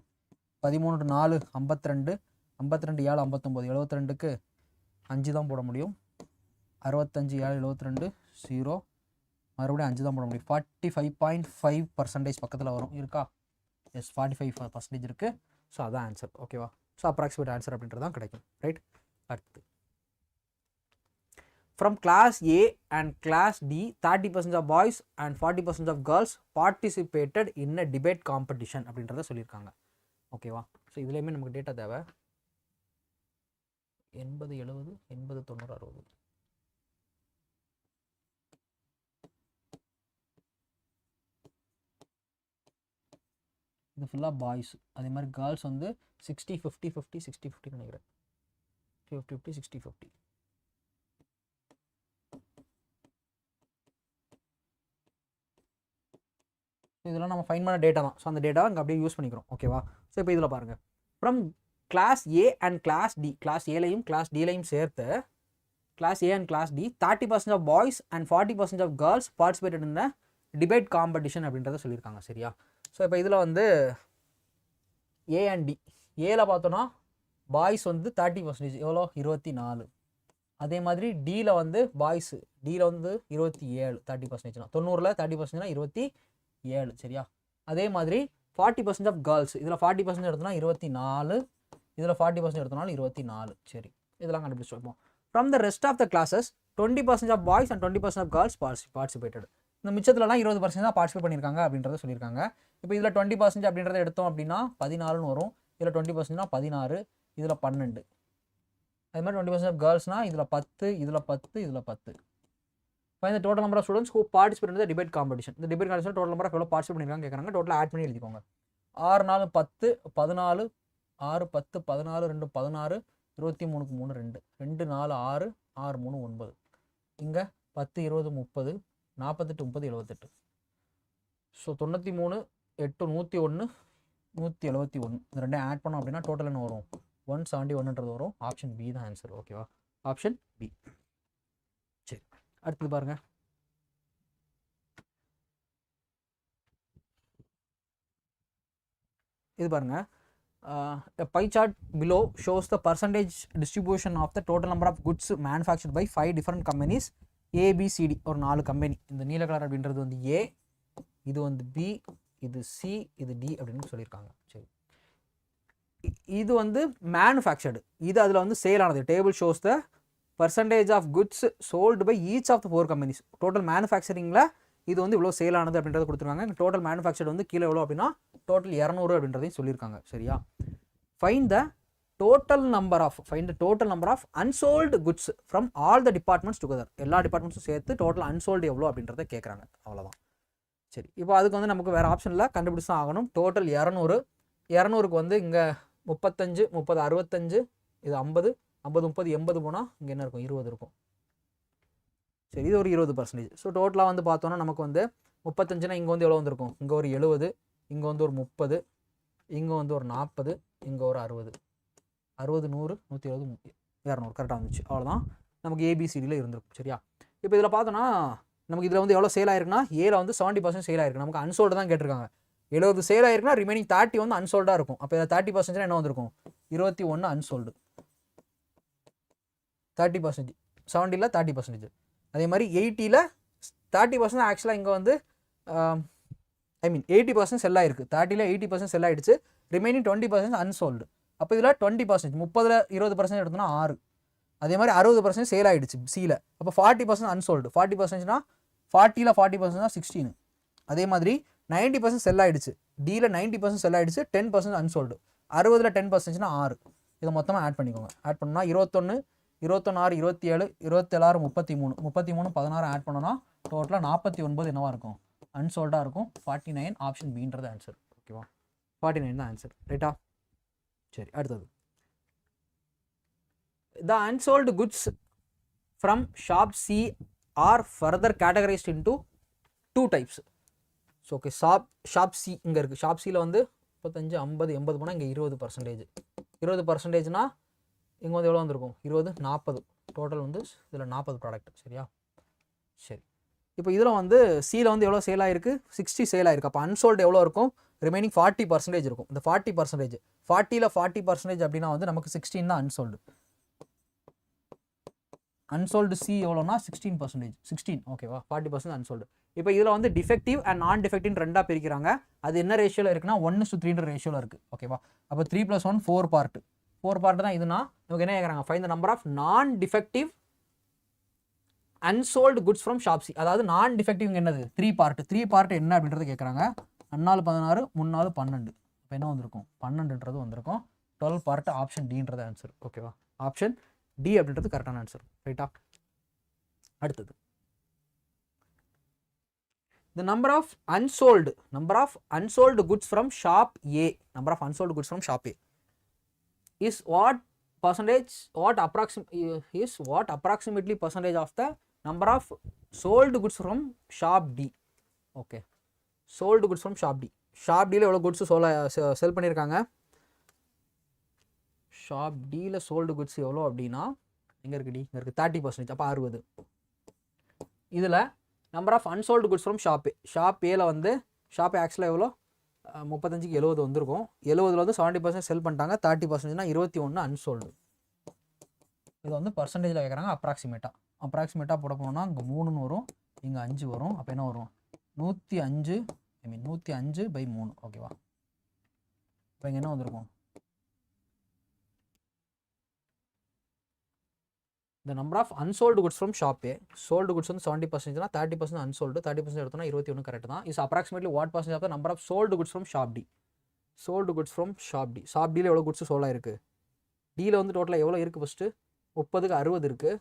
13 4 52 52 7 59 72க்கு 5 தான் போட முடியும். 65 7 72 0 மறுபடியும் 5 தான் போட முடியும். 45.5% பக்கத்தில் வரும். இருக்கா? எஸ் 45% இருக்குது. ஸோ அதான் ஆன்சர். ஓகேவா? ஸோ அப்ராக்சிமேட் ஆன்சர் அப்படின்றது தான் கிடைக்கும். ரைட்? அடுத்து from class A and class D 30% of boys and 40% of girls participated in a debate competition அப்படின்றத சொல்லியிருக்காங்க. ஓகேவா? ஸோ இதுலேயுமே நமக்கு டேட்டா தேவை. 80 70 80 90 60. இது ஃபுல்லாக பாய்ஸ். அதே மாதிரி கேர்ள்ஸ் வந்து 60 50 50 60 50 நினைக்கிறேன். 50 50 60 50. இதெல்லாம் நம்ம ஃபைன் பண்ண டேட்டா தான். ஸோ அந்த டேட்டாவை அங்கே அப்படியே யூஸ் பண்ணிக்கிறோம். ஓகேவா? ஸோ இப்போ இதில் பாருங்கள். From class A and class D, class ஏலையும் கிளாஸ் டிலையும் சேர்த்து class A and class D 30% of boys and 40% of girls participated in debate competition அப்படின்றத சொல்லியிருக்காங்க. சரியா? ஸோ இப்போ இதில் வந்து ஏ அண்ட் டி. ஏல பார்த்தோன்னா பாய்ஸ் வந்து 30%. எவ்வளோ? 24. அதே மாதிரி டியில் வந்து பாய்ஸு டியில் வந்து 27 30%. 90ல் 30%னா 27. சரியா? அதே மாதிரி 40% ஆஃப் கேர்ள்ஸ். இதில் 40% எடுத்தோம்னா 24, இதில் 40% எடுத்தோம்னாலும் 24. சரி, இதெல்லாம் கண்டுபிடிச்சு வைப்போம். From the rest of the classes 20% of boys and 20% of girls participated. இந்த மிச்சத்துலலாம் 20% தான் பார்ட்டிசிபேட் பண்ணியிருக்காங்க அப்படின்றத சொல்லியிருக்காங்க. இப்போ இதில் 20% அப்படின்றத எடுத்தோம் அப்படின்னா 14ன்னு வரும். இதில் 20%னா 16, இதில் 12. அது மாதிரி 20% ஆஃப் கேர்ள்ஸ்னால் இதில் 10, இதில் 10, இதில் 10. Find the total number of students who participate in the debate competition. இந்த debate competition total number of எவ்வளோ பார்ட்டிசிபேட் பண்ணியிருக்காங்க கேட்குறாங்க. டோட்டலாக ஆட் பண்ணி எழுதிக்கோங்க. 6 4 10 14 6 10 14 2 16 23க்கு 3 2 2 4 6 6 3 9. இங்கே 10 20 30 48 30 78. ஸோ 93 8 101 171. இந்த ரெண்டையும் ஆட் பண்ணோம் அப்படின்னா டோட்டல் என்ன வரும்? 171ன்றது வரும். ஆப்ஷன் பி தான் ஆன்சர். ஓகேவா? Option B. சரி, அடுத்தது பாருங்க. இது பாருங்க. A pie chart below shows the percentage distribution of the total number of goods manufactured by 5 different companies A, B, C, D. ஒரு 4 கம்பெனி. இந்த நீல கலர் அப்படின்றது வந்து A, இது வந்து B, இது C, இது D அப்படின்னு சொல்லியிருக்காங்க. சரி, இது வந்து மேனுஃபேக்சர்டு. இது அதில் வந்து சேல் ஆனது. Table shows the percentage of goods sold by each of the 4 companies. Total மேனுஃபேக்சரிங்கில் இது வந்து இவ்வளோ சேல் ஆனது அப்படின்றத கொடுத்துருக்காங்க. டோட்டல் மேனுஃபேக்சர்டு வந்து கீழே எவ்வளோ அப்படின்னா டோட்டல் 200 அப்படின்றதையும் சொல்லியிருக்காங்க. சரியா? Find the total number of unsold goods from all the departments together. எல்லா டிபார்ட்மெண்ட்ஸும் சேர்த்து டோட்டல் அன்சோல்டு எவ்வளோ அப்படின்றத கேட்குறாங்க. அவ்வளோதான். சரி, இப்போ அதுக்கு வந்து நமக்கு வேறு ஆப்ஷனில் கண்டுபிடிச்சு தான் ஆகணும். டோட்டல் 200. 200க்கு வந்து இங்கே 35 30 65, இது 50 50 30 80 போனால் இங்கே என்ன இருக்கும்? 20 இருக்கும். சரி, இது ஒரு 20%. ஸோ டோட்டலாக வந்து பார்த்தோன்னா நமக்கு வந்து 35னா இங்கே வந்து எவ்வளோ வந்துருக்கும்? இங்கே ஒரு 70, இங்கே வந்து ஒரு 30, இங்கே வந்து ஒரு 40, இங்கே ஒரு 60 60 100 120 200 கரெக்டாக வந்துச்சு. அவ்வளோதான் நமக்கு ஏபிசிடியில் இருந்திருக்கும். சரியா? இப்போ இதில் பார்த்தோன்னா நமக்கு இதில் வந்து எவ்வளோ சேல் ஆயிருக்குன்னா ஏல வந்து 70% சேல் ஆயிருக்கு. நமக்கு அன்சோல்டு தான் கேட்டிருக்காங்க. 70 சேல் ஆயிருக்குன்னா ரிமைனிங் 30 வந்து அன்சோல்டாக இருக்கும். அப்போ இதில் 30% என்ன வந்திருக்கும்? 21 அன்சோல்டு. 30%. 70ல் 30%. அதே மாதிரி 80ல் 30% ஆக்சுவலாக இங்கே வந்து ஐ மீன் 80% செல் ஆயிருக்கு. 30ல் 80% செல் ஆகிடுச்சு. Remaining 20% unsold. அப்போ இதில் 20%, 30ல் 20% எடுத்தோம்னா 6. அதே மாதிரி 60% சேல் ஆகிடுச்சு சியில். அப்போ 40% அன்சோல்டு. 40%னா 40ல் 40% தான் 16. அதே மாதிரி 90% செல் ஆகிடுச்சு. டியில் 90% செல் ஆகிடுச்சு, 10% அன்சோல்டு. 60ல் 10%னா 6. இதை மொத்தமாக ஆட் பண்ணிக்கோங்க. ஆட் பண்ணால் 21, 21, 27, 27, 33, 33, 16 ஆட் பண்ணோன்னா டோட்டலாக 49 என்னவாக இருக்கும்? அன்சோல்டாக இருக்கும். 49 ஆப்ஷன் பின்றது ஆன்சர். ஓகேவா? 49 தான் ஆன்சர். ரைட்டா? சரி, அடுத்தது. The unsold goods from shop C are further categorized into 2 types. So okay, shop C இங்கே இருக்குது. ஷாப் சியில் வந்து 35, 50, 80 போனால் இங்கே 20%. 20%னா இங்கே வந்து எவ்வளோ வந்திருக்கும்? 20, 40. டோட்டல் வந்து இதில் 40 ப்ராடக்ட். சரியா? சரி, இப்போ இதில் வந்து சியில் வந்து எவ்வளோ சேல் ஆகிருக்கு? 60 சேல் ஆகிருக்கு. அப்போ அன்சோல்டு எவ்வளோ இருக்கும்? ரிமைனிங் 40% இருக்கும். இந்த 40%, 40ல் 40% அப்படின்னா வந்து நமக்கு 16 தான் அன்சோல்டு. அன்சோல்டு சி எவ்வளோனா 16%. 16, ஓகேவா? 40% அன்சோல்டு. இப்போ இதில் வந்து டிஃபெக்டிவ் அண்ட் நான் டிஃபெக்டிவ் ரெண்டாக பிரிக்கிறாங்க. அது என்ன ரேஷியோவில் இருக்குன்னா 1:3 ரேஷியோவில் இருக்குது. ஓகேவா? அப்போ 3 + 1 4 பார்ட். 4 பார்ட் தான் இதுனா நமக்கு என்ன கேட்குறாங்க? ஃபைண்ட் த நம்பர் ஆஃப் நான் defective unsold goods from shop C. அதாவது நான் டிஃபெக்டிவ் என்னது? 3 பார்ட். 3 பார்ட் என்ன அப்படின்றது கேட்குறாங்க. 4 16, 3 12. இப்போ என்ன வந்திருக்கும்? 12ன்றது வந்திருக்கும். 12 பார்ட் ஆப்ஷன் டின்றது ஆன்சர். ஓகேவா? ஆப்ஷன் டி அப்படின்றது கரெக்டான ஆன்சர். ரைட்டா? அடுத்தது, the number of unsold goods from shop A, number of unsold goods from shop A is what approximately percentage of the number of sold goods from shop D. okay, sold goods from shop D. shop D ல எவ்வளவு goods செல் பண்ணியிருக்காங்க? Shop டியில் sold goods எவ்வளோ அப்படின்னா எங்கே இருக்குது? D இங்கே இருக்குது. 30%. அப்போ 60. இதில் number of unsold goods from shop A. Shop ஏல வந்து ஷாப் ஆக்சுவலாக எவ்வளோ? 35க்கு 70 வந்திருக்கும். 70ல் வந்து 70% செல் பண்ணிட்டாங்க. 30%னா 21 அன்சோல்டு. இது வந்து பர்சன்டேஜில் கேட்குறாங்க. அப்ராக்சிமேட்டாக போட போனோம்னா இங்கே 3ன்னு வரும், இங்கே 5 வரும். அப்போ என்ன வரும்? 105/3. ஓகேவா? இப்போ இங்கே என்ன வந்திருக்கும்? the number of unsold goods from shop A, sold goods வந்து 70%, 30% unsold. 30% எடுத்தோம்னா 21 கரெக்ட் தான். is approximately what percentage of the number of sold goods from shop D? sold goods from shop D. shop D ல எவ்வளோ goods soul ஆயிருக்கு? D ல வந்து டோட்டலாக எவ்வளோ இருக்குது? ஃபஸ்ட்டு 30க்கு 60 இருக்குது.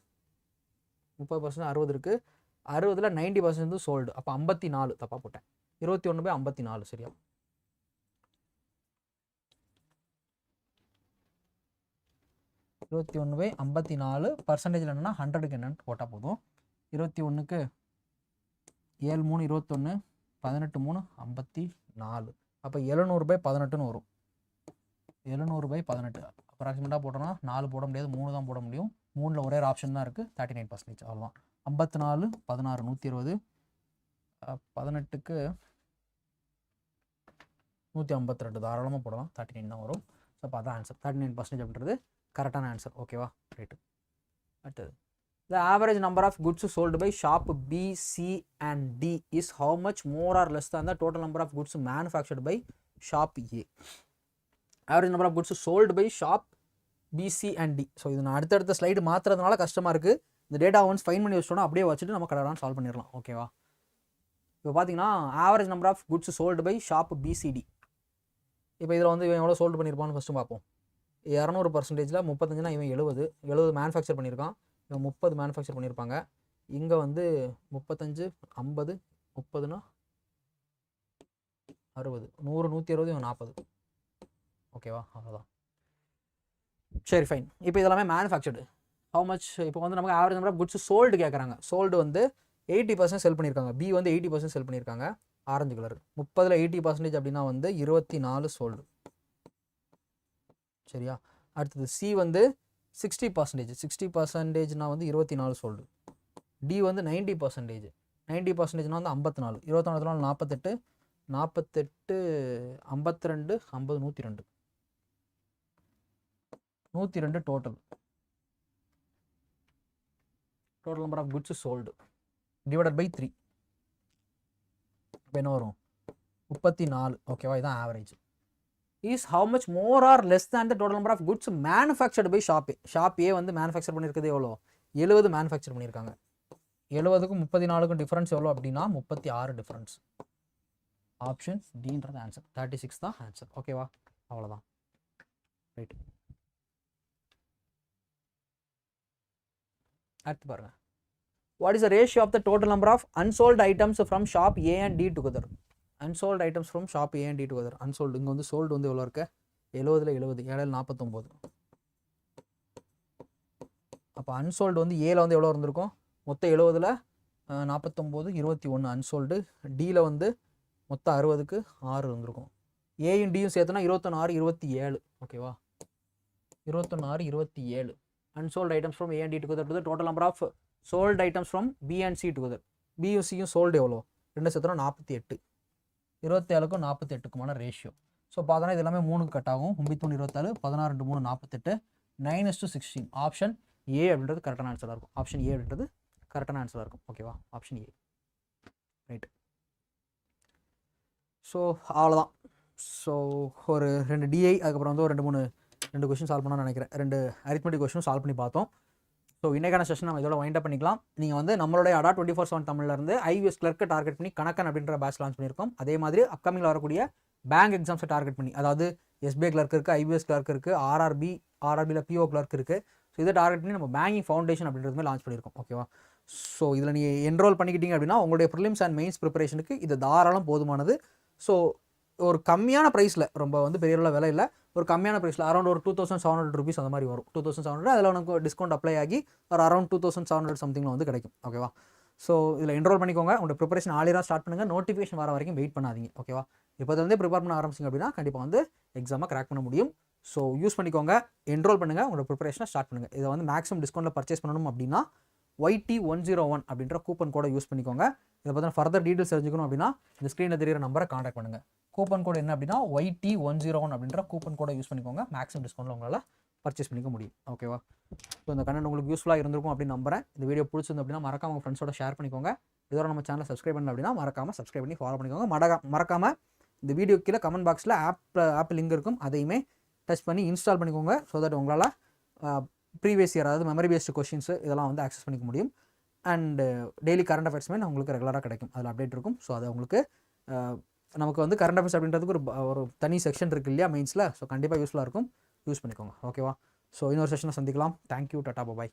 30% 60 இருக்குது. 60ல் 90% வந்து சோல்டு. அப்போ 54. தப்பாக போட்டேன். 21/54. சரியா? %51/54 என்னன்னா 100க்கு என்னன்னு போட்டால் போதும். 21க்கு 7 3 21, 18 3 54. அப்போ 700/18 வரும். 700/18 அப்ராக்சிமேட்டாக போட்டோம்னா 4 போட முடியாது, 3 தான் போட முடியும். 3ல் ஒரே ஒரு ஆப்ஷன் தான் இருக்குது, 39%. அவ்வளோதான். 54 16 120, 18க்கு 152 தாராளமாக போடலாம். 39 தான் வரும். ஸோ அப்போ அதான் ஆன்சர். 39% அப்படின்றது கரெக்டான ஆன்சர். ஓகேவா? ரைட்டு. அடுத்தது, the average number of goods sold by shop B, C and D is how much more or less than the total number of goods manufactured by shop A? average number of goods sold by shop B, C and D. So இது நான் அடுத்தடுத்த slide மாற்றுறதுனால கஷ்டமாக இருக்குது. இந்த data once fine பண்ணி வச்சோன்னா அப்படியே வச்சுட்டு நம்ம கடவுளாக சால்வ் பண்ணிடலாம். ஓகேவா? இப்போ பார்த்தீங்கன்னா average number of goods sold by shop B C D. இப்போ இதில் வந்து இவன் எவ்வளோ சோல்டு பண்ணியிருப்பான்னு ஃபஸ்ட்டு பார்ப்போம். 200%ல் 35னா இவன் 70 மேனுஃபேக்சர் பண்ணியிருக்கான். இவன் 30 மேனுஃபேக்சர் பண்ணியிருப்பாங்க. இங்கே வந்து 35 50 30னா 60 100 160 இவன் 40. ஓகேவா? அவ்வளோதான். சரி, ஃபைன். இப்போ இதெல்லாமே மேனுஃபேக்சர்டு. How much? இப்போ வந்து நமக்கு average number of goods sold கேட்குறாங்க. சோல்டு வந்து 80% செல் பண்ணியிருக்காங்க. பி வந்து 80% செல் பண்ணியிருக்காங்க. Orange colour. 30ல் 80% அப்படின்னா வந்து 24 சோல்டு. சரியா? அடுத்தது சி வந்து 60%. 60%னா வந்து 24 சோல்டு. டி வந்து 90%. 90%னா வந்து 54. 24 48 48 52 50 102. 102 total number of goods sold divided by 3. இப்போ என்ன வரும் 34. ஓகேவா, இதுதான் average. Is how much more or less than the total number of goods manufactured by shop A. Shop A வந்து மேனுஃபேக்சர் பண்ணியிருக்கிறது எவ்வளோ? 70 மேனுஃபேக்சர் பண்ணியிருக்காங்க. 70க்கும் 34க்கும் டிஃப்ரென்ஸ் எவ்வளோ அப்படின்னா 36 டிஃப்ரென்ஸ். Option டின்றது answer. 36 தான் ஆன்சர். ஓகேவா, அவ்வளோதான். ரைட், அடுத்து பாருங்க. What is the ratio of the total number of unsold items from shop A and D together? Unsold items from shop A and D together. Unsold இங்கே வந்து sold வந்து எவ்வளோ இருக்கு? 70ல் 70, 7ல் 49. அப்போ அன்சோல்டு வந்து ஏல வந்து எவ்வளோ இருந்திருக்கும்? மொத்தம் 70ல் 49, 21 அன்சோல்டு. டியில் வந்து மொத்தம் 60க்கு 6 இருந்திருக்கும். ஏயும் டியும் சேர்த்துனா 26, 27. ஓகேவா, 26, 27 unsold items from A and D together to the total number of sold items from B and C together. B யும் Cயும் sold எவ்வளோ? ரெண்டு சேர்த்துனா 48. 27க்கும் 48க்குமான ரேஷியோ. ஸோ பார்த்தோன்னா இது எல்லாமே 3க்கு கட் ஆகும். 93, 27, 16, 3, 48, 9:16. ஆப்ஷன் ஏ அப்படின்றது கரெக்டான ஆன்சராக இருக்கும். ஆப்ஷன் ஏ அப்படின்றது கரெக்டான ஆன்சராக இருக்கும். ஓகேவா, ஆப்ஷன் ஏ. ரைட், ஸோ அவ்வளோதான். ஸோ ஒரு 2 டிஐ, அதுக்கப்புறம் வந்து ஒரு 2 கொஸ்டின் சால்வ் பண்ணணும்னு நினைக்கிறேன். 2 அரித்மெட்டிக் கொஸ்டின் சால்வ் பண்ணி பார்த்தோம். ஸோ இன்றைக்கான செஷன் நம்ம இதோட வைண்ட் அப் பண்ணிக்கலாம். நீங்கள் வந்து நம்மளுடைய அடா 24/7 தமிழ்லேருந்து ஐபிஎஸ் கிளர்க்கை டார்கெட் பண்ணி கணக்கன் அப்படின்ற பேட்ச் லான்ச் பண்ணியிருக்கோம். அதே மாதிரி அப்கமிங்கில் வரக்கூடிய பேங்க் எக்ஸாம்ஸை டார்கெட் பண்ணி, அதாவது எஸ்பிஐ கிளர்க் இருக்குது, ஐபிஎஸ் கிளர்க் இருக்குது, ஆர்ஆர்பியில் பிஓ கிளர்க் இருக்குது. ஸோ இதை டார்கெட் பண்ணி நம்ம பேங்கிங் ஃபவுண்டேஷன் அப்படின்றதுமே லான்ச் பண்ணியிருக்கோம். ஓகேவா, ஸோ இதில் நீங்கள் என்ரோல் பண்ணிக்கிட்டீங்க அப்படின்னா உங்களுடைய ப்ரிலிம்ஸ் அண்ட் மெயின்ஸ் ப்ரிப்பரேஷனுக்கு இது தாராளம் போதுமானது. ஸோ ஒரு கம்மியான ப்ரைஸில், ரொம்ப வந்து பெரிய அளவில் விலை இல்லை, ஒரு கம்மியான ப்ரைஸில் அரௌண்ட் ஒரு 2700 ருபீஸ் அந்த மாதிரி வரும். 2700, அதில் உனக்கு டிஸ்கவுண்ட் அப்ளை ஆகி ஒரு அரௌண்ட் 2700 சம்திங்கில் வந்து கிடைக்கும். ஓகேவா, ஸோ இதில் என்ரோல் பண்ணிக்கோங்க. உங்களோட ப்ரிப்பரேஷன் ஆலியராக ஸ்டார்ட் பண்ணுங்கள். நோட்டிஃபிகேஷன் வர வரைக்கும் வெயிட் பண்ணாதீங்க. ஓகேவா, இப்போதுலேருந்தே ப்ரிப்பேர் பண்ண ஆரம்பிச்சிங்க அப்படின்னா கண்டிப்பாக வந்து எக்ஸாமை கிராக் பண்ண முடியும். ஸோ யூஸ் பண்ணிக்கோங்க, என்ரோல் பண்ணுங்கள், உங்களோட ப்ரிப்பரேஷனை ஸ்டார்ட் பண்ணுங்கள். இதை வந்து மேக்ஸிமம் டிஸ்கவுண்ட்டில் பர்ச்சேஸ் பண்ணணும் அப்படின்னா YT101 அப்படின்ற கூப்பன் கோடை யூஸ் பண்ணிக்கோங்க. இதை பார்த்தா ஃபர்தர் டீட்டெயில்ஸ் தெரிஞ்சுக்கணும் அப்படின்னா இந்த ஸ்க்ரீனில் தெரியிற நம்பரை காண்டாக்ட் பண்ணுங்கள். கூப்பன் கோடு என்ன அப்படின்னா YT101 அப்படின்ற கூப்பன் கோடை யூஸ் பண்ணிக்கோங்க. மேக்ஸிமம் டிஸ்கவுண்ட்டில் உங்களால் பர்ச்சேஸ் பண்ணிக்க முடியும். ஓகேவா, ஸோ இந்த கண்டென்ட் உங்களுக்கு யூஸ்ஃபுல்லாக இருந்திருக்கும் அப்படின்னு நம்புறேன். இந்த வீடியோ பிடிச்சிருந்து அப்படின்னா மறக்காம உங்கள் ஃப்ரெண்ட்ஸோட ஷேர் பண்ணிக்கோங்க. இதோட நம்ம சேனலை சப்ஸ்கிரைப் பண்ணல அப்படின்னா மறக்காமல் சப்ஸ்கிரைப் பண்ணி ஃபாலோ பண்ணிக்கோங்க. மறக்காமல் இந்த வீடியோ கீழே கமெண்ட் பாக்ஸில் ஆப் லிங்க் இருக்கும், அதையுமே டச் பண்ணி இன்ஸ்டால் பண்ணிக்கோங்க. ஸோ தட் உங்களால் ப்ரீவியஸ் இயர், அதாவது மெமரி பேஸ்டு கொஸ்டின்ஸ் இதெல்லாம் வந்து ஆக்சஸ் பண்ணிக்க முடியும். அண்ட் டெய்லி கரண்ட் அஃபேர்ஸ்மே உங்களுக்கு ரெகுலராக கிடைக்கும், அதில் அப்டேட் இருக்கும். ஸோ அது உங்களுக்கு நமக்கு வந்து கரண்ட் அஃபேர்ஸ் அப்படின்றதுக்கு ஒரு தனி செக்ஷன் இருக்குது இல்லையா மெயின்ஸில். ஸோ கண்டிப்பாக யூஸ்ஃபுல்லாக இருக்கும், யூஸ் பண்ணிக்கோங்க. ஓகேவா, ஸோ இன்னொரு செஷனை சந்திக்கலாம். தேங்க்யூ, டாடா, பாய்.